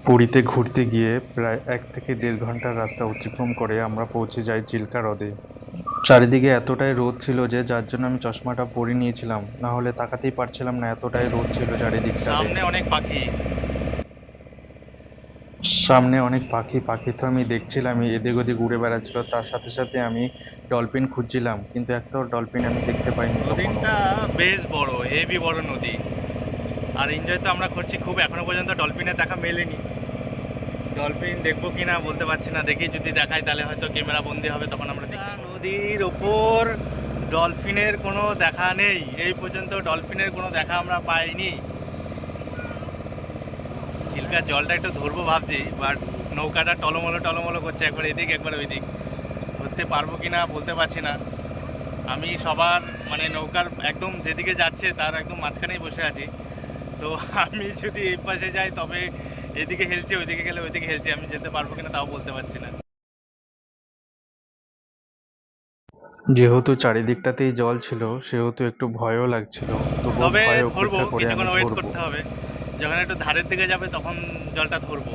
পুরীতে ঘুরতে গিয়ে প্রায় 1 থেকে দেড় ঘন্টার রাস্তা অতিক্রম করে আমরা পৌঁছে যাই চিল্কা হ্রদে। চারিদিকে এতটাই রোদ ছিল যে যার জন্য আমি চশমাটা পরে নিয়েছিলাম, না হলে তাকাতেই পারছিলাম না, এতটাই রোদ ছিল চারিদিকটাতে। সামনে অনেক পাখি। সামনে অনেক পাখি, পাখি তো আমি দেখছিলামই, এদিক ওদিক উড়ে বেড়াচ্ছিল, তার সাথে সাথে আমি ডলফিন খুঁজছিলাম, কিন্তু একটাও ডলফিন আমি দেখতে পাইনি কখনো। নদীটা বেশ বড়, হেভি বড় নদী। আর এনজয় তো আমরা করছি খুব, এখনো পর্যন্ত ডলফিনের দেখা মেলেনি। ডলফিন দেখবো কিনা বলতে পারছি না, দেখি যদি দেখায় তাহলে হয়তো ক্যামেরা বন্দি হবে, তখন আমরা দেখি। নদীর ওপর ডলফিনের কোনো দেখা নেই, এই পর্যন্ত ডলফিনের কোনো দেখা আমরা পাইনি। চিল্কার জলটা একটু ধরবো ভাবছি, বাট নৌকাটা টলমলো টলমলো করছে, একবার এদিক একবার ওই দিক। ধরতে পারবো কিনা বলতে পারছি না। আমি সবার মানে নৌকার একদম যেদিকে যাচ্ছে তার একদম মাঝখানেই বসে আছি। তো আমি যদি এই পাশে যাই তবে এদিকে হেলছে, ওইদিকে গেলে ওইদিকে হেলছে, আমি যেতে পারবো কিনা তাও বলতে পারছি না। যেহেতু চারিদিকটাতেই জল ছিল সেহেতু একটু ভয়ও লাগছিল, তবুও তবে ভয়ে ধরবো, উপেক্ষা করে আমি কিছুক্ষণ ওয়েট ধরবো। করতে হবে। যখন একটু ধারের দিকে যাবে তখন জলটা ধরবো।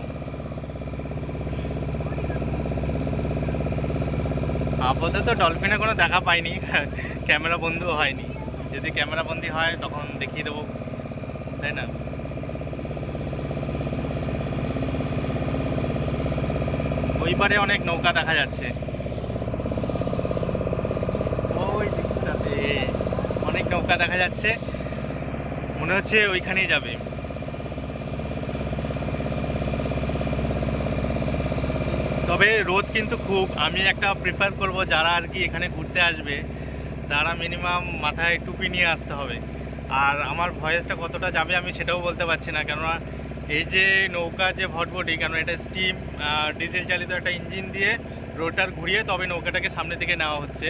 আপাতত ডলফিনের কোনো দেখা পাইনি, ক্যামেরা বন্দিও হয়নি। যদি ক্যামেরা বন্দি হয় তখন দেখিয়ে দেবো, তাই না? ওই পারে অনেক নৌকা দেখা যাচ্ছে, ওই দিকটাতে অনেক নৌকা দেখা যাচ্ছে, মনে হচ্ছে ওইখানেই যাবে। তবে রোদ কিন্তু খুব, আমি একটা প্রিফার করব যারা আর কি এখানে ঘুরতে আসবে তারা মিনিমাম মাথায় টুপি নিয়ে আসতে হবে। আর আমার ভয়েসটা কতটা যাবে আমি সেটাও বলতে পারছি না, কেননা এই যে নৌকার যে ভটভটি, কেন এটা স্টিম ডিজেল চালিত একটা ইঞ্জিন দিয়ে রোটার ঘুরিয়ে তবে নৌকাটাকে সামনের দিকে নেওয়া হচ্ছে।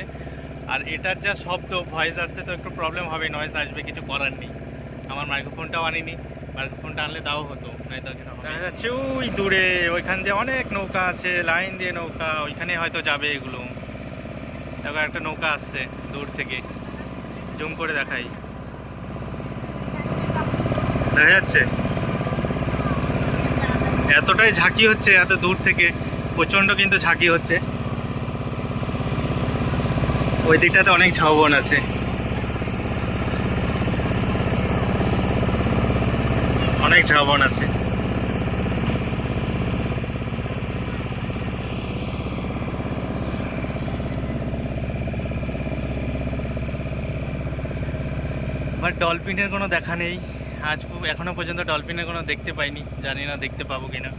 আর এটার যা শব্দ, ভয়েস আসতে তো একটু প্রবলেম হবে, নয়েজ আসবে, কিছু করার নেই। আমার মাইক্রোফোনটাও আনিনি, মাইক্রোফোনটা আনলে তাও হতো, নাই তো দেখা যাচ্ছে ওই দূরে ওইখান দিয়ে অনেক নৌকা আছে, লাইন দিয়ে নৌকা, ওইখানে হয়তো যাবে এগুলো। দেখো একটা নৌকা আসছে দূর থেকে, জুম করে দেখাই, দেখা যাচ্ছে। এতটাই ঝাঁকি হচ্ছে এত দূর থেকে, প্রচণ্ড কিন্তু ঝাঁকি হচ্ছে। ওই দিকটাতে অনেক ঝাউবন আছে, অনেক ঝাউবন আছে। বাট ডলফিনের কোনো দেখা নেই এখনো পর্যন্ত, ডলফিনের কোনো দেখতে পাইনি, জানি না দেখতে পাবো কিনা।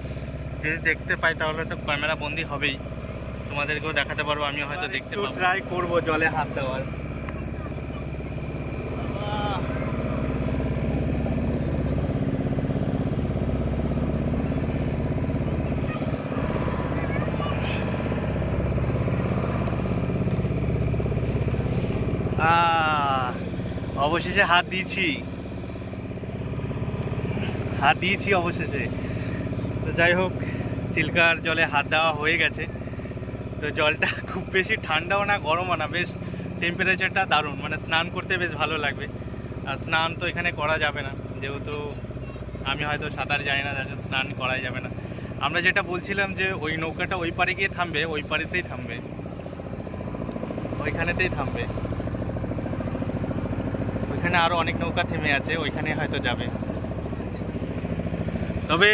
যদি দেখতে পাই তাহলে তো ক্যামেরা বন্দি হবেই, তোমাদেরকেও দেখাতে পারবো, আমিও হয়তো দেখতে পাবো। ট্রাই করবো জলে হাত দেওয়ার। অবশেষে হাত দিয়েছি, হাত দিয়েছি অবশেষে। তো যাই হোক, চিল্কার জলে হাত দেওয়া হয়ে গেছে। তো জলটা খুব বেশি ঠান্ডাও না গরমও না, বেশ টেম্পারেচারটা দারুণ, মানে স্নান করতে বেশ ভালো লাগবে। আর স্নান তো এখানে করা যাবে না, যেহেতু আমি হয়তো সাঁতার জানি না, যার স্নান করাই যাবে না। আমরা যেটা বলছিলাম যে ওই নৌকাটা ওই পারে গিয়ে থামবে, ওই পারেতেই থামবে, ওইখানেতেই থামবে। ওইখানে আরও অনেক নৌকা থেমে আছে, ওইখানে হয়তো যাবে। তবে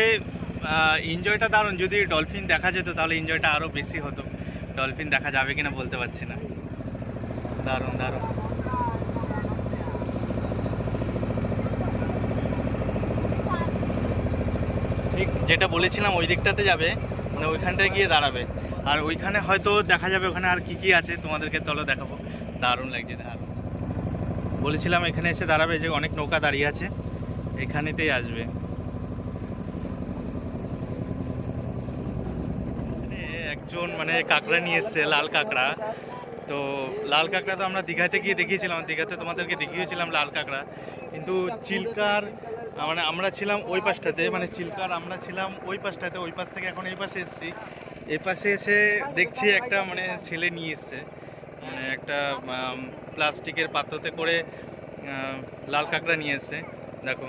এনজয়টা দারুণ, যদি ডলফিন দেখা যেত তাহলে এনজয়টা আরও বেশি হতো। ডলফিন দেখা যাবে কিনা বলতে পারছি না। দারুণ দারুণ। ঠিক যেটা বলেছিলাম ওই দিকটাতে যাবে, মানে ওইখানটায় গিয়ে দাঁড়াবে। আর ওইখানে হয়তো দেখা যাবে ওখানে আর কি কি আছে, তোমাদেরকে তলো দেখাবো। দারুণ লাগছে, দারুণ। বলেছিলাম এখানে এসে দাঁড়াবে, যে অনেক নৌকা দাঁড়িয়ে আছে, এখানেতেই আসবে। একজন মানে কাঁকড়া নিয়ে এসছে, লাল কাঁকড়া। তো লাল কাঁকড়া তো আমরা দীঘাতে গিয়ে দেখিয়েছিলাম, দীঘাতে তোমাদেরকে দেখিয়েছিলাম লাল কাঁকড়া। কিন্তু চিল্কার মানে আমরা ছিলাম ওই পাশটাতে, মানে চিল্কার আমরা ছিলাম ওই পাশটাতে, ওই পাশ থেকে এখন এই পাশে এসেছি। এই পাশে এসে দেখছি একটা মানে ছেলে নিয়ে এসছে, মানে একটা প্লাস্টিকের পাত্রতে করে লাল কাঁকড়া নিয়ে এসছে, দেখো।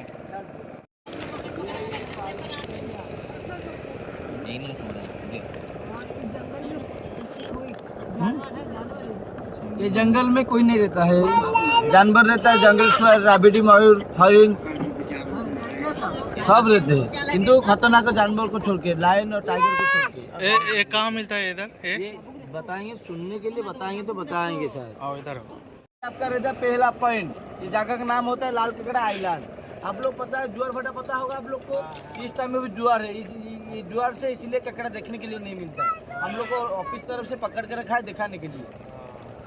ये जंगल में कोई नहीं रहता है, जानवर रहता है जंगल में, राबिडी, मयूर, हरिण सब रहते हैं, किंतु खतरनाक जानवर को छोड़ के, लायन और टाइगर को छोड़ के। ये कहाँ मिलता है इधर? ये बताएंगे, सुनने के लिए बताएंगे तो बताएंगे सर। आओ इधर। आपका रहता है पहला पॉइंट, ये जगह का नाम होता है लाल ककड़ा आइलैंड। आप लोग पता है जुआर भाटा पता होगा आप लोग को, इस टाइम में भी जुआर है, ये जुआर से इसलिए ककड़ा देखने के लिए नहीं मिलता, हम लोग को ऑफिस तरफ से पकड़ के रखा है दिखाने के लिए।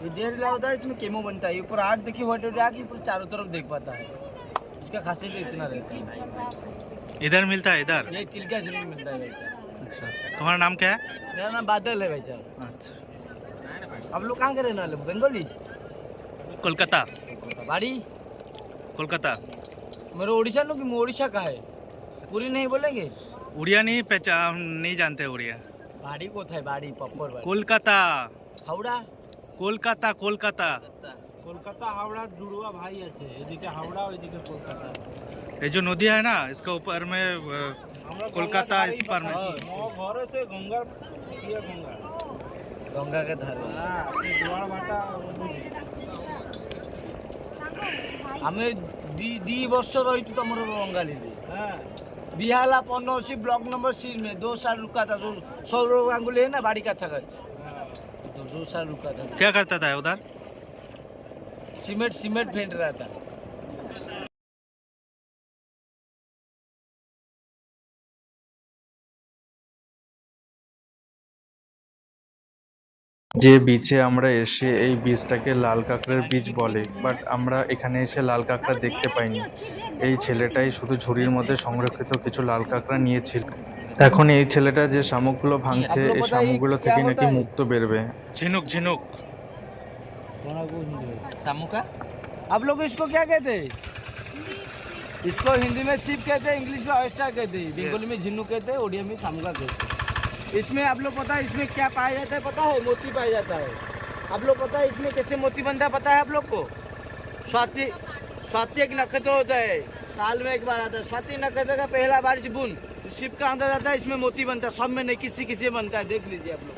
ये डेढ़ लाख होता है, इसमें केमो बनता है, ऊपर आग देखिए व्हाइट आग, ऊपर चारों तरफ देख पाता है, इसका खासियत इतना रहता है। इधर मिलता है इधर? ये चिल्का जमीन मिलता है भाई साहब। अच्छा, तुम्हारा नाम क्या है? मेरा नाम बादल है भाई साहब। अच्छा, आप लोग कहाँ के रहने वाले? बंगाली? कोलकाता। बाड़ी? कोलकाता। मेरे उड़ीसा नो कि उड़ीसा का है, पूरी नहीं बोलेंगे? उड़िया नहीं पहचान, नहीं जानते उड़िया। बाड़ी को था, बाड़ी पप्पर बाड़ी। कोलकाता। हावड़ा? कोलकाता कोलकाता। কলকাতা হাওড়া জুড়ুয়া ভাই আছে, এদিকে হাওড়া ওইদিকে কলকাতা। ये जो नदी है ना, इसके ऊपर में कोलकाता, इस पर में घर से गंगा, ये गंगा, गंगा के धारे। हां, अपने जुआर भाटा আমি दी वर्ष रही तो तमरो बंगाली दी। हां, बिहाला 15 ब्लॉक नंबर 6 में 2 साल रुका था, जो सौरव गांगुली है ना बाड़ी का छगच, तो 2 साल रुका था। क्या करता था उधर? सीमेंट फेंट रहा था। যে বিচে আমরা এসে, এই বীজটাকে লাল কাঁকড়ার বীজ বলে, বাট আমরা এখানে এসে লাল কাঁকড়া দেখতে পাইনি। এই ছেলেটাই শুধু ঝুড়ির মধ্যে সংরক্ষিত কিছু লাল কাঁকড়া নিয়েছিল। এখন এই ছেলেটা যে শামুকগুলো ভাঙছে, এই শামুকগুলো থেকে নাকি মুক্ত বেরবে। झिनुक झिनुक। सामुका? आप लोग इसको क्या कहते हैं? इसको हिंदी में सीप कहते हैं, इंग्लिश में ऑयस्टर कहते हैं, बंगाली में झिन्नू कहते हैं, उड़िया में सामुका कहते हैं। इसमें आप लोग पता है इसमें क्या पाया जाता है? पता है? मोती पाया जाता है। आप लोग पता है इसमें कैसे मोती बनता है? पता है आप लोग को? स्वाति एक नक्षत्र होता है, साल में एक बार आता है, स्वाति नक्षत्र का पहला बारिश बूंद शिप का अंदर आता है, इसमें मोती बनता है, सब में नहीं, किसी किसी में बनता है, देख लीजिए आप लोग।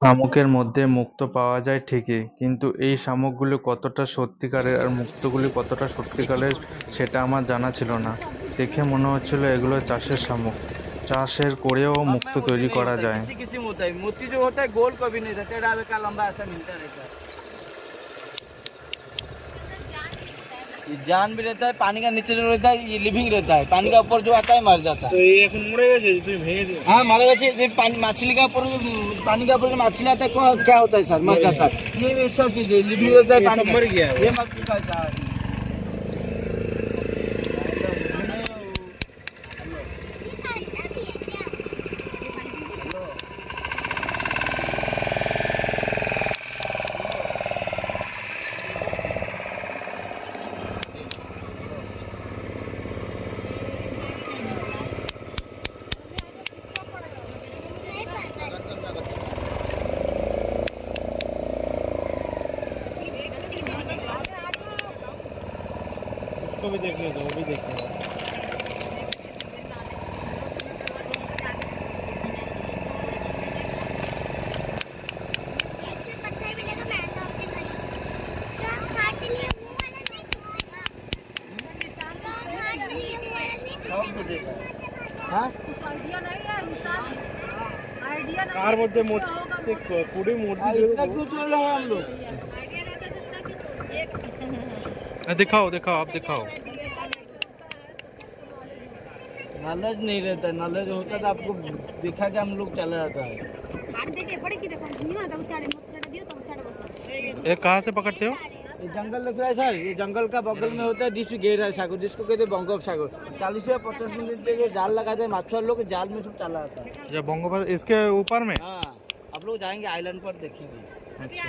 শামুকের মধ্যে মুক্তো পাওয়া যায় ঠিকই, কিন্তু এই শামুকগুলো কতটা সত্যিকারের আর মুক্তগুলি কতটা সত্যিকারের সেটা আমার জানা ছিল না। দেখে মনে হচ্ছিল এগুলো চাষের শামুক, চাষের করেও মুক্তো তৈরি করা যায়। किसी किसी में होता है, मोती जो होता है गोल कभी नहीं रहता, टेढ़ा बेका लंबा ऐसा मिलता रहता है। ये जान भी रहता है, पानी का नीचे जो रहता है ये लिविंग रहता है, पानी का ऊपर जो आता है मर जाता है। तो ये এখন মরে গেছে, তুমি ভেঙে দিও। हाँ मर गए, ये पानी मछली का ऊपर, पानी का ऊपर जो मछली आता है क्या होता है सर? मर जाता है। ये सब चीज लिविंग रहता है, पानी मर गया, ये मर चुका है सर। उसको भी देखने दो, वो भी देखने दो। कार मध्य पूरी मूर्ति क्यों चल रहा है हम लोग? दिखाओ दिखाओ, आप दिखाओ। नॉलेज नहीं रहता, नॉलेज होता तो आपको दिखा के हम लोग चला जाता है। ये कहाँ से पकड़ते हो? ये जंगल लग रहा है सर, ये जंगल का बगल में होता है डिश घेरा है सागर, जिसको कहते हैं बंगोपसागर। 40 से 50 मिनट के जाल लगाते हैं मछुआरे लोग, जाल में सब चला जाता है। ये बंगोपसागर इसके ऊपर में? हाँ, आप लोग जाएंगे आइलैंड पर देखेंगे। अच्छा।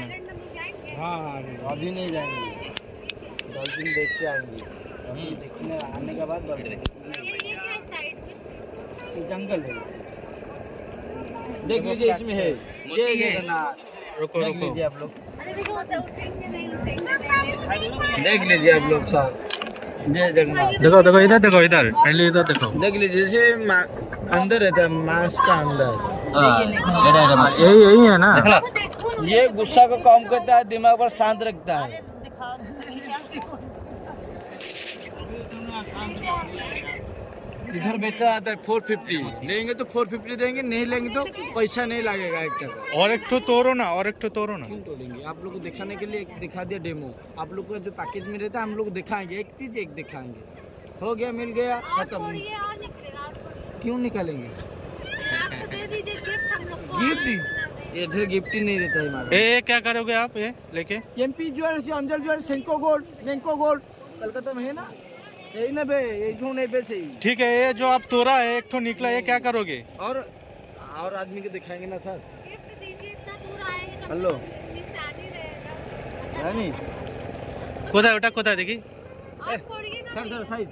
हाँ अभी नहीं जाएंगे, डॉल्फिन देख के आएंगे, अभी देखने आने के बाद ये जंगल है, देख लीजिए इसमें है, ये रुको देख रुको। लीजिए आप लोग। देख लीजिए आप लोग साहब, जय जगन्नाथ। देखो देखो इधर पहले इधर देखो। देख लीजिए जैसे अंदर रहता है मांस का अंदर। यही है ना। ये गुस्सा को कम करता है, दिमाग पर शांत रखता है। इधर बेचा आता है 450, लेंगे तो 450 देंगे, नहीं लेंगे तो पैसा नहीं लगेगा 1 टका। और एक तो तोड़ो ना क्यों तोड़ेंगे? आप लोग को दिखाने के लिए एक दिखा दिया डेमो। आप लोग को जो पैकेज में रहता है हम लोग दिखाएंगे, एक चीज एक दिखाएंगे। हो गया, मिल गया, खत्म। क्यों निकालेंगे? गिफ्ट ये इधर गिफ्ट ही नहीं देता है हमारा। ये क्या करोगे आप ये लेके? MP jewellers, Anjal jewellers, Senco gold, नेंको गोल्ड कलकत्ता में है ना, यही ना बे, यही क्यों नहीं बेचे? ठीक है, ये जो आप तोड़ा है एक तो निकला, ये क्या करोगे? और आदमी को दिखाएंगे ना सर। हेलो नहीं কোথায় ওটা কোথায় দেখি? Sir sir side.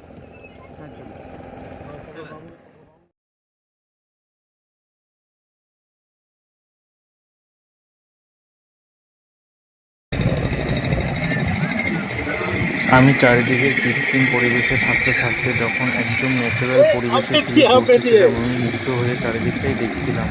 আমি চারিদিকে কৃত্রিম পরিবেশে থাকতে থাকতে যখন একদম ন্যাচারাল পরিবেশে ফিরে পৌঁছেছিলাম, আমি মুগ্ধ হয়ে চারিদিকটাই দেখছিলাম।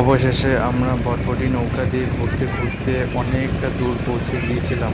অবশেষে আমরা বটবটি নৌকা দিয়ে ঘুরতে ঘুরতে অনেকটা দূর পৌঁছে গিয়েছিলাম।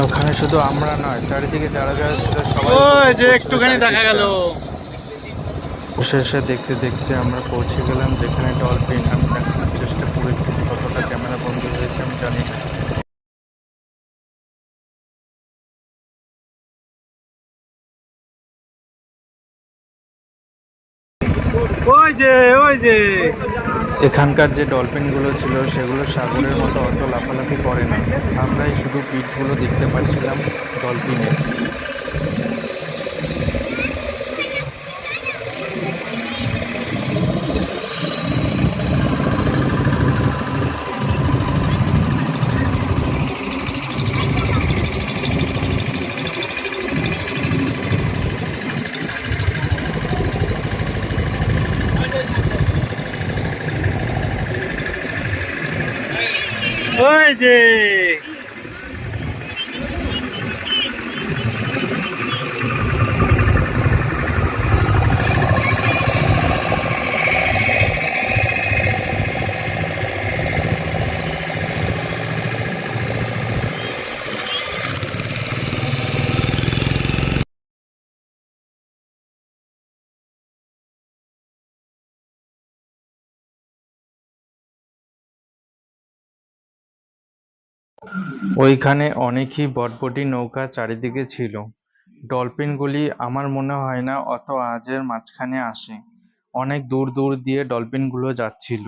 ওখানে শুধু আমরা নয়, চারিদিকে যারা যারা ছিল সবাই ওই যে একটুখানি দেখা গেল। শেষে দেখতে দেখতে আমরা পৌঁছে গেলাম যেখানে ডলফিন। আমি দেখানোর চেষ্টা করেছি, কতটা ক্যামেরা বন্ধ হয়েছে আমি জানি না। ওই যে এখানকার যে ডলফিনগুলো ছিল সেগুলো সাগরের মতো অত লাফালাফি করে না, আমরাই শুধু পিঠগুলো দেখতে পাচ্ছিলাম ডলফিনের। ওই যে ওইখানে অনেকই বটবটি নৌকা চারিদিকে ছিল। ডলফিনগুলি আমার মনে হয় না অত আজের মাঝখানে আসে, অনেক দূর দূর দিয়ে ডলফিনগুলো যাচ্ছিল।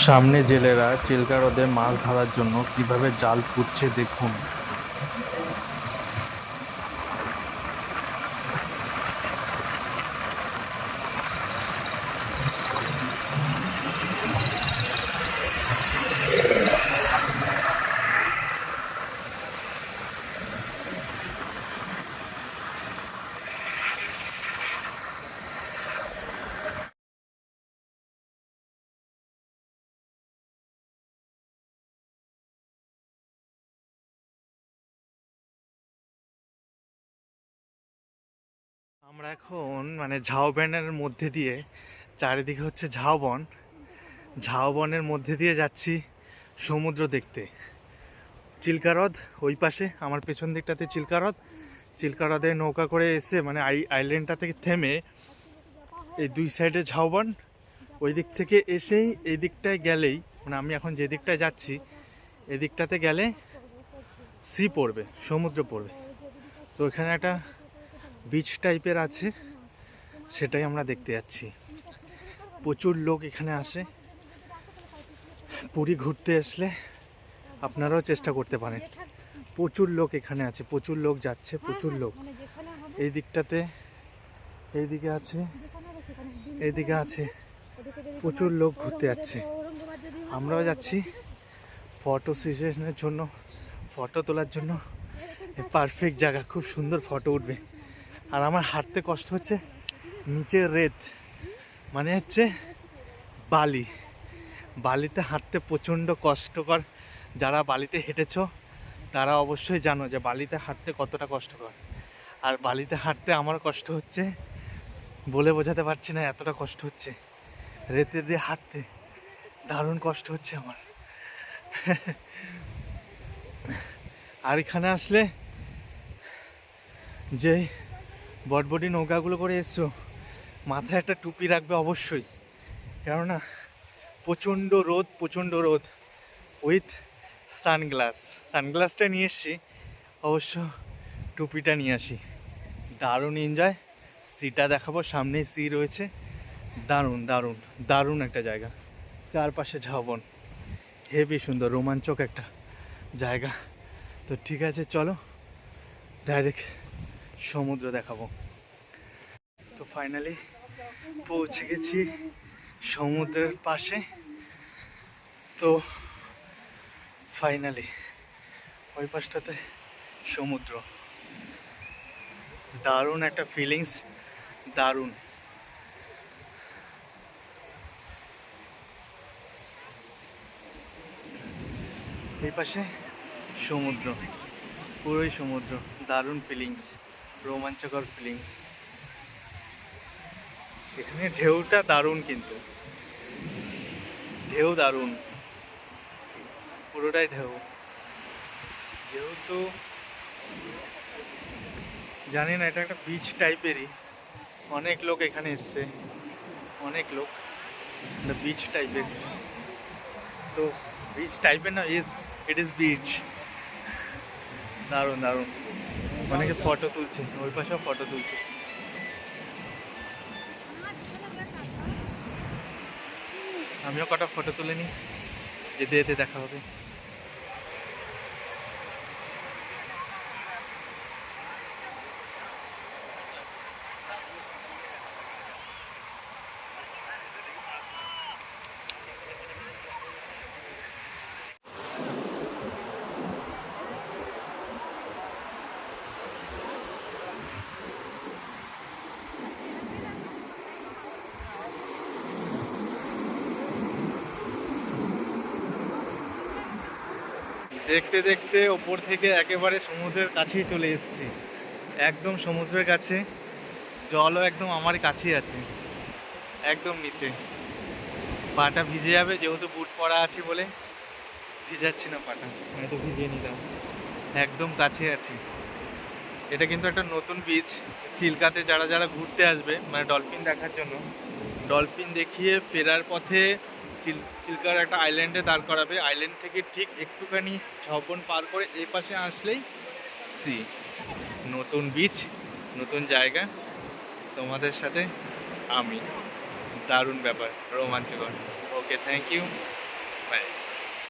সামনে জেলেরা চিল্কা হ্রদে মাছ ধরার জন্য কিভাবে জাল পুঁতছে দেখুন। আমরা এখন মানে ঝাউবনের মধ্যে দিয়ে, চারিদিকে হচ্ছে ঝাউবন, ঝাউবনের মধ্যে দিয়ে যাচ্ছি সমুদ্র দেখতে। চিল্কা হ্রদ ওই পাশে, আমার পেছন দিকটাতে চিল্কা হ্রদ। চিল্কা হ্রদে নৌকা করে এসে মানে আইল্যান্ডটা থেকে থেমে এই দুই সাইডে ঝাউবন, ওই দিক থেকে এসেই এই দিকটায় গেলেই, মানে আমি এখন যে দিকটায় যাচ্ছি এই দিকটাতে গেলে সি পড়বে, সমুদ্র পড়বে। তো এখানে একটা বিচ টাইপের আছে, সেটাই আমরা দেখতে যাচ্ছি। প্রচুর লোক এখানে আসে। পুরী ঘুরতে আসলে আপনারাও চেষ্টা করতে পারেন। প্রচুর লোক এখানে আছে, প্রচুর লোক যাচ্ছে, প্রচুর লোক। এই দিকটাতে, এইদিকে আছে, এইদিকে আছে, প্রচুর লোক ঘুরতে যাচ্ছে। আমরাও যাচ্ছি ফটো সেশনের জন্য, ফটো তোলার জন্য। পারফেক্ট জায়গা, খুব সুন্দর ফটো উঠবে। আর আমার হাঁটতে কষ্ট হচ্ছে, নিচে রেত, মানে হচ্ছে বালি। বালিতে হাঁটতে প্রচণ্ড কষ্টকর। যারা বালিতে হেঁটেছো তারা অবশ্যই জানো যে বালিতে হাঁটতে কতটা কষ্টকর। আর বালিতে হাঁটতে আমার কষ্ট হচ্ছে, বলে বোঝাতে পারছি না, এতটা কষ্ট হচ্ছে। রেতে দিয়ে হাঁটতে দারুণ কষ্ট হচ্ছে আমার। আর এখানে আসলে যে বটবটি নৌকাগুলো করে এসছো, মাথায় একটা টুপি রাখবে অবশ্যই, কেননা প্রচণ্ড রোদ, প্রচণ্ড রোদ। উইথ সানগ্লাস, সানগ্লাসটা নিয়ে এসছি, অবশ্য টুপিটা নিয়ে আসি। দারুণ এনজয়। সিটা দেখাবো, সামনেই সি রয়েছে। দারুণ দারুণ দারুণ একটা জায়গা, চারপাশে ঝাউবন, হেভি সুন্দর, রোমাঞ্চক একটা জায়গা। তো ঠিক আছে, চলো ডাইরেক্ট সমুদ্র দেখাবো। তো ফাইনালি পৌঁছে গেছি সমুদ্রের পাশে। তো ফাইনালি ওই পাশটাতে সমুদ্র, দারুণ একটা ফিলিংস, দারুণ। এই পাশে সমুদ্র, পুরোই সমুদ্র, দারুণ ফিলিংস, রোমাঞ্চকর ফিলিংস। এখানে ঢেউটা দারুণ, কিন্তু ঢেউ দারুণ, পুরোটাই ঢেউ। যেহেতু জানি না, এটা একটা বিচ টাইপেরই, অনেক লোক এখানে এসছে, অনেক লোক, বিচ টাইপের। তো বিচ টাইপের না, ইট ইজ বিচ। দারুণ দারুণ, অনেকে ফটো তুলছে, ওই পাশেও ফটো তুলছে। আমিও কটা ফটো তুলে নিই, যেতে যেতে দেখা হবে। দেখতে দেখতে ওপর থেকে একেবারে সমুদ্রের কাছেই চলে এসেছি, একদম সমুদ্রের কাছে। জলও একদম আমার কাছেই আছে, একদম নিচে। পাটা ভিজে যাবে, যেহেতু বুট পরা আছে বলে ভিজাচ্ছি না পাটা, হয়তো ভিজিয়ে নিলাম। একদম কাছে আছি। এটা কিন্তু একটা নতুন বিচ। চিল্কাতে যারা যারা ঘুরতে আসবে, মানে ডলফিন দেখার জন্য, ডলফিন দেখিয়ে ফেরার পথে চিল্কার একটা আইল্যান্ডে দাঁড় করাবে। আইল্যান্ড থেকে ঠিক একটুখানি ঝাউবন পার করে এই পাশে আসলেই সি। নতুন বিচ, নতুন জায়গা, তোমাদের সাথে আমি। দারুণ ব্যাপার, রোমাঞ্চকর। ওকে, থ্যাংক ইউ। बाय।